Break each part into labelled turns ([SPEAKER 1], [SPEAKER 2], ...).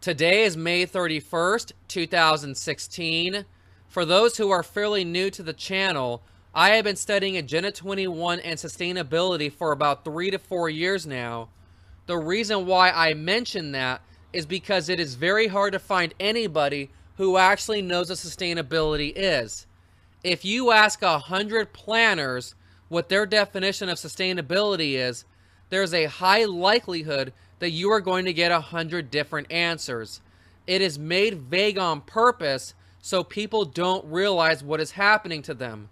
[SPEAKER 1] Today is May 31st, 2016. For those who are fairly new to the channel, I have been studying Agenda 21 and sustainability for about 3 to 4 years now. The reason why I mention that is because it is very hard to find anybody who actually knows what sustainability is. If you ask 100 planners what their definition of sustainability is, there's a high likelihood that you are going to get 100 different answers. It is made vague on purpose so people don't realize what is happening to them.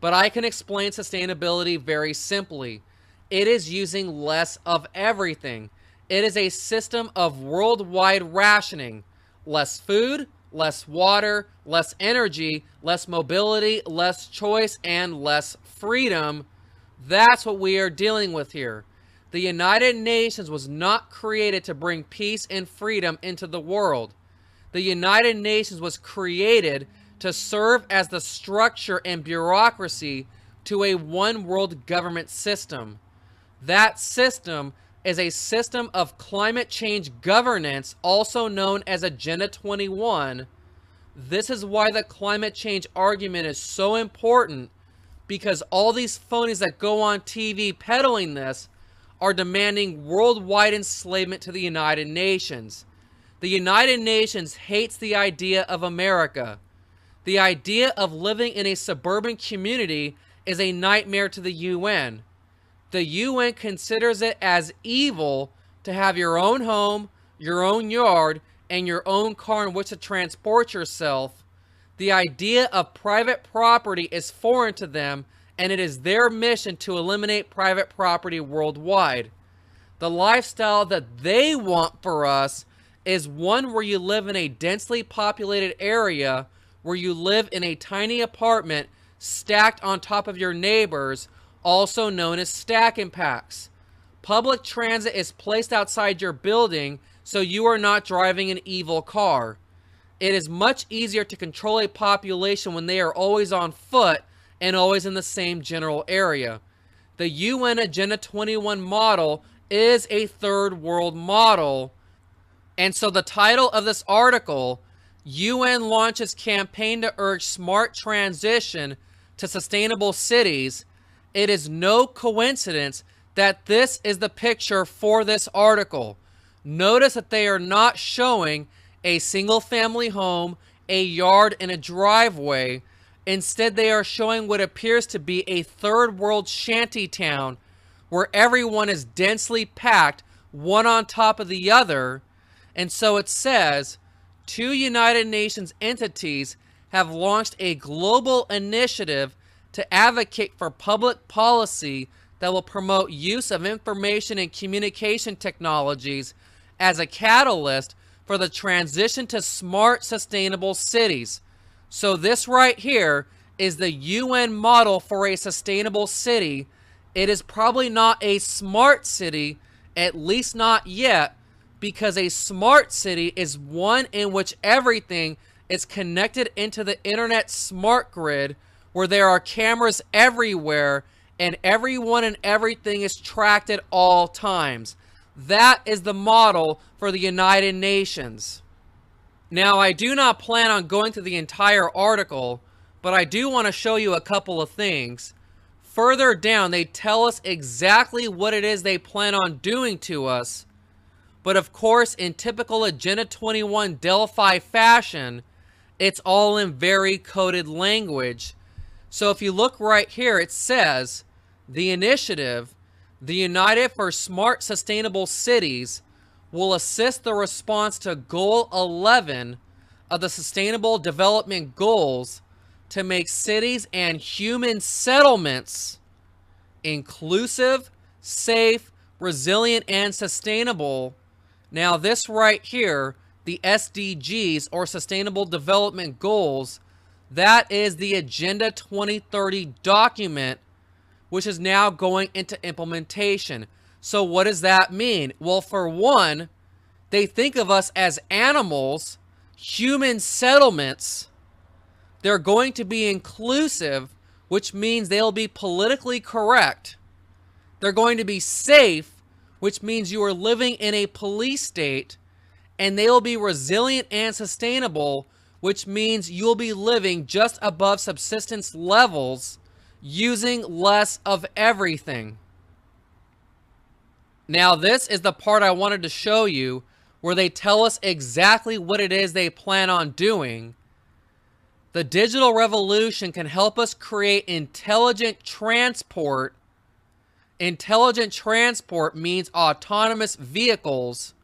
[SPEAKER 1] But I can explain sustainability very simply. It is using less of everything. It is a system of worldwide rationing. Less food, less water, less energy, less mobility, less choice, and less freedom. That's what we are dealing with here. The United Nations was not created to bring peace and freedom into the world. The United Nations was created to serve as the structure and bureaucracy to a one world government system. That system is a system of climate change governance, also known as Agenda 21. This is why the climate change argument is so important, because all these phonies that go on TV peddling this are demanding worldwide enslavement to the United Nations. The United Nations hates the idea of America. The idea of living in a suburban community is a nightmare to the UN. The UN considers it as evil to have your own home, your own yard, and your own car in which to transport yourself. The idea of private property is foreign to them, and it is their mission to eliminate private property worldwide. The lifestyle that they want for us is one where you live in a densely populated area, where you live in a tiny apartment stacked on top of your neighbors, also known as stack and packs. Public transit is placed outside your building so you are not driving an evil car. It is much easier to control a population when they are always on foot and always in the same general area. The UN Agenda 21 model is a third world model. And so the title of this article, UN launches campaign to urge smart transition to sustainable cities. It is no coincidence that this is the picture for this article. Notice that they are not showing a single family home, a yard, and a driveway. Instead, they are showing what appears to be a third world shanty town where everyone is densely packed, one on top of the other. And so it says, 2 United Nations entities have launched a global initiative to advocate for public policy that will promote use of information and communication technologies as a catalyst for the transition to smart, sustainable cities. So this right here is the UN model for a sustainable city. It is probably not a smart city, at least not yet, because a smart city is one in which everything is connected into the internet smart grid, where there are cameras everywhere and everyone and everything is tracked at all times. That is the model for the United Nations. Now, I do not plan on going through the entire article, but I do want to show you a couple of things. Further down, they tell us exactly what it is they plan on doing to us. But of course, in typical Agenda 21 Delphi fashion, it's all in very coded language. So if you look right here, it says, the initiative, the United for Smart Sustainable Cities, will assist the response to Goal 11 of the Sustainable Development Goals to make cities and human settlements inclusive, safe, resilient, and sustainable. Now this right here, the SDGs, or Sustainable Development Goals, that is the Agenda 2030 document, which is now going into implementation. So what does that mean? Well, for one, they think of us as animals, human settlements. They're going to be inclusive, which means they'll be politically correct. They're going to be safe, which means you are living in a police state. and they will be resilient and sustainable, which means you'll be living just above subsistence levels using less of everything. Now, this is the part I wanted to show you where they tell us exactly what it is they plan on doing. The digital revolution can help us create intelligent transport. Intelligent transport means autonomous vehicles.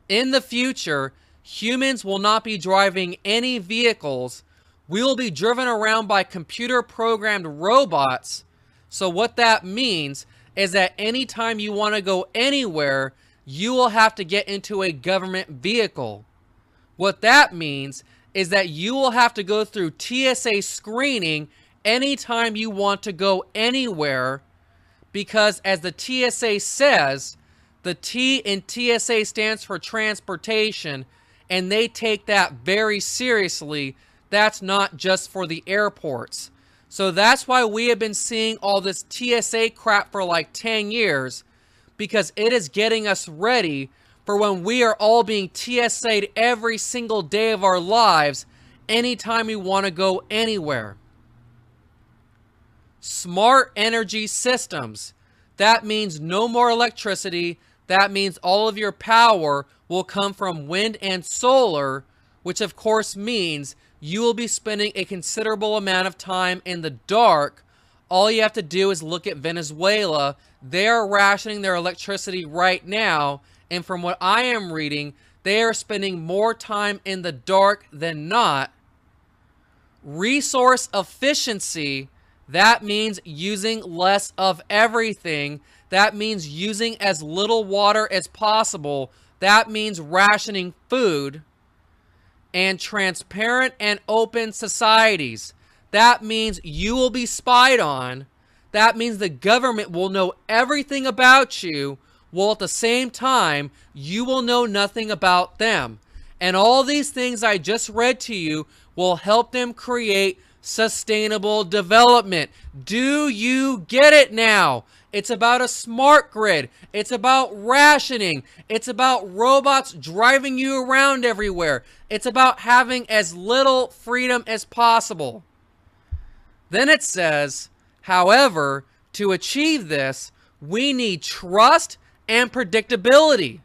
[SPEAKER 1] In the future, humans will not be driving any vehicles. We will be driven around by computer-programmed robots. So what that means is that anytime you want to go anywhere, you will have to get into a government vehicle. What that means is that you will have to go through TSA screening anytime you want to go anywhere, because as the TSA says, the T in TSA stands for transportation, and they take that very seriously. That's not just for the airports. So that's why we have been seeing all this TSA crap for like 10 years, because it is getting us ready for when we are all being TSA'd every single day of our lives, anytime we want to go anywhere. Smart energy systems. That means no more electricity. That means all of your power will come from wind and solar, which of course means you will be spending a considerable amount of time in the dark. All you have to do is look at Venezuela. They are rationing their electricity right now, and from what I am reading, they are spending more time in the dark than not. Resource efficiency, that means using less of everything. That means using as little water as possible. That means rationing food. And transparent and open societies. That means you will be spied on. That means the government will know everything about you, while at the same time, you will know nothing about them. And all these things I just read to you will help them create sustainable development. Do you get it now? It's about a smart grid. It's about rationing. It's about robots driving you around everywhere. It's about having as little freedom as possible. Then it says, however, to achieve this, we need trust and predictability.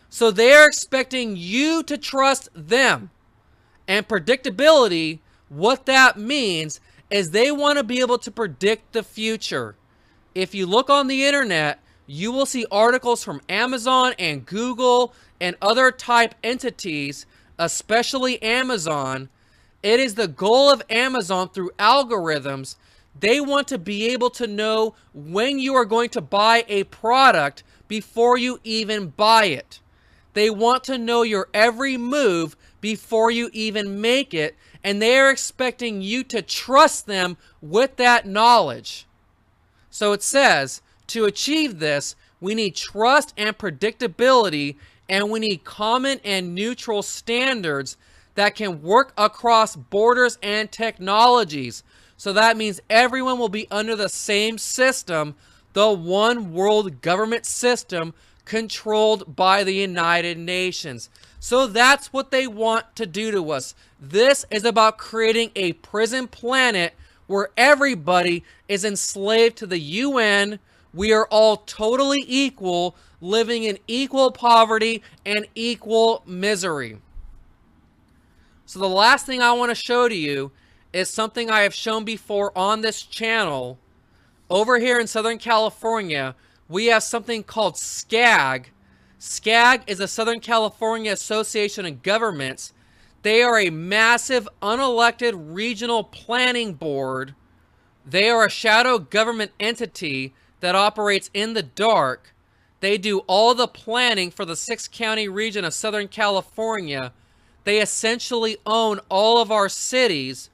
[SPEAKER 1] So they are expecting you to trust them. And predictability, what that means is they want to be able to predict the future. If you look on the internet, you will see articles from Amazon and Google and other type entities, especially Amazon. It is the goal of Amazon through algorithms. They want to be able to know when you are going to buy a product before you even buy it. They want to know your every move before you even make it, and they are expecting you to trust them with that knowledge. So it says, to achieve this, we need trust and predictability, and we need common and neutral standards that can work across borders and technologies. So that means everyone will be under the same system, the one world government system controlled by the United Nations. So that's what they want to do to us. This is about creating a prison planet where everybody is enslaved to the UN. We are all totally equal, living in equal poverty and equal misery. So the last thing I want to show to you is something I have shown before on this channel. Over here in Southern California, we have something called SCAG. SCAG is the Southern California Association of Governments. They are a massive, unelected regional planning board. They are a shadow government entity that operates in the dark. They do all the planning for the 6-county region of Southern California. They essentially own all of our cities.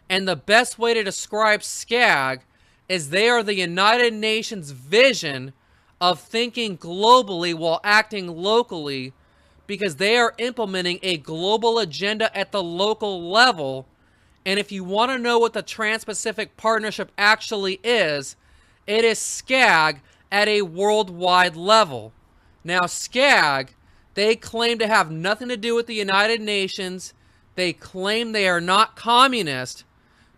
[SPEAKER 1] And the best way to describe SCAG is they are the United Nations vision of thinking globally while acting locally, because they are implementing a global agenda at the local level. And if you want to know what the Trans-Pacific Partnership actually is, it is SCAG at a worldwide level. Now, SCAG, They claim to have nothing to do with the United Nations. They claim they are not communist.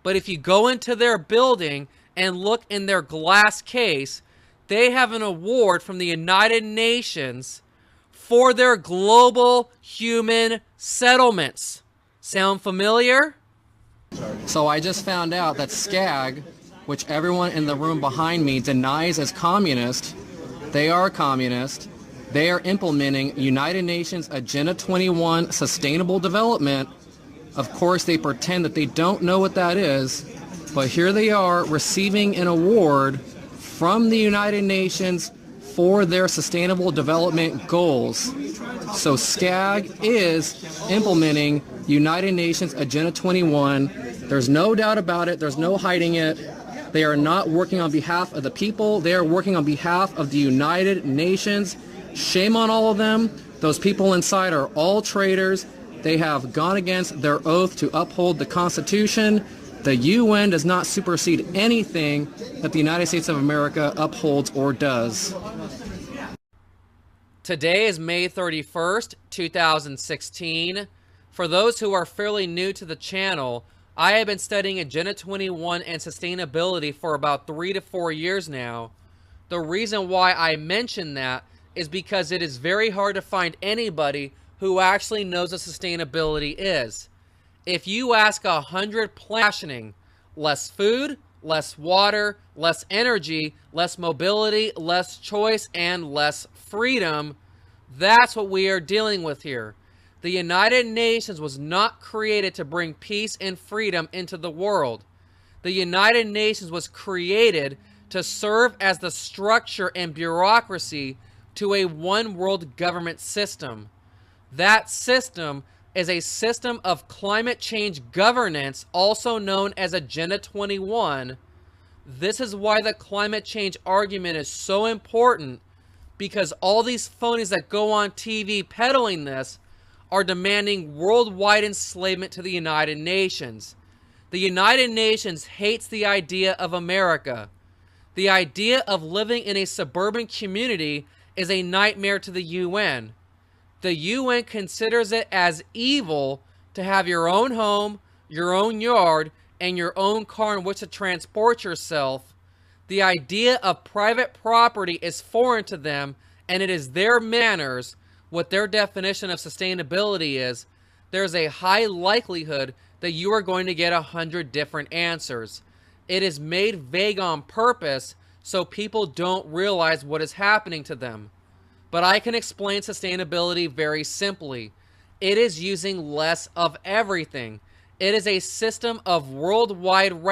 [SPEAKER 1] But if you go into their building and look in their glass case, they have an award from the United Nations for their global human settlements. Sound familiar?
[SPEAKER 2] So I just found out that SCAG, which everyone in the room behind me denies as communist, they are communist. They are implementing United Nations Agenda 21 Sustainable Development. Of course, they pretend that they don't know what that is, but here they are receiving an award from the United Nations for their sustainable development goals. So SCAG is implementing United Nations Agenda 21. There's no doubt about it. There's no hiding it. They are not working on behalf of the people. They are working on behalf of the United Nations. Shame on all of them. Those people inside are all traitors. They have gone against their oath to uphold the Constitution. The UN does not supersede anything that the United States of America upholds or does.
[SPEAKER 1] Today is May 31st, 2016. For those who are fairly new to the channel, I have been studying Agenda 21 and sustainability for about 3 to 4 years now. The reason why I mention that is because it is very hard to find anybody who actually knows what sustainability is. If you ask 100 rationing, less food, less water, less energy, less mobility, less choice, and less freedom, that's what we are dealing with here. The United Nations was not created to bring peace and freedom into the world. The United Nations was created to serve as the structure and bureaucracy to a one world government system. That system is a system of climate change governance, also known as Agenda 21. This is why the climate change argument is so important, because all these phonies that go on TV peddling this are demanding worldwide enslavement to the United Nations. The United Nations hates the idea of America. The idea of living in a suburban community is a nightmare to the UN. The UN considers it as evil to have your own home, your own yard, and your own car in which to transport yourself. The idea of private property is foreign to them, and it is their manners, what their definition of sustainability is. There's a high likelihood that you are going to get 100 different answers. It is made vague on purpose so people don't realize what is happening to them. But I can explain sustainability very simply. It is using less of everything. It is a system of worldwide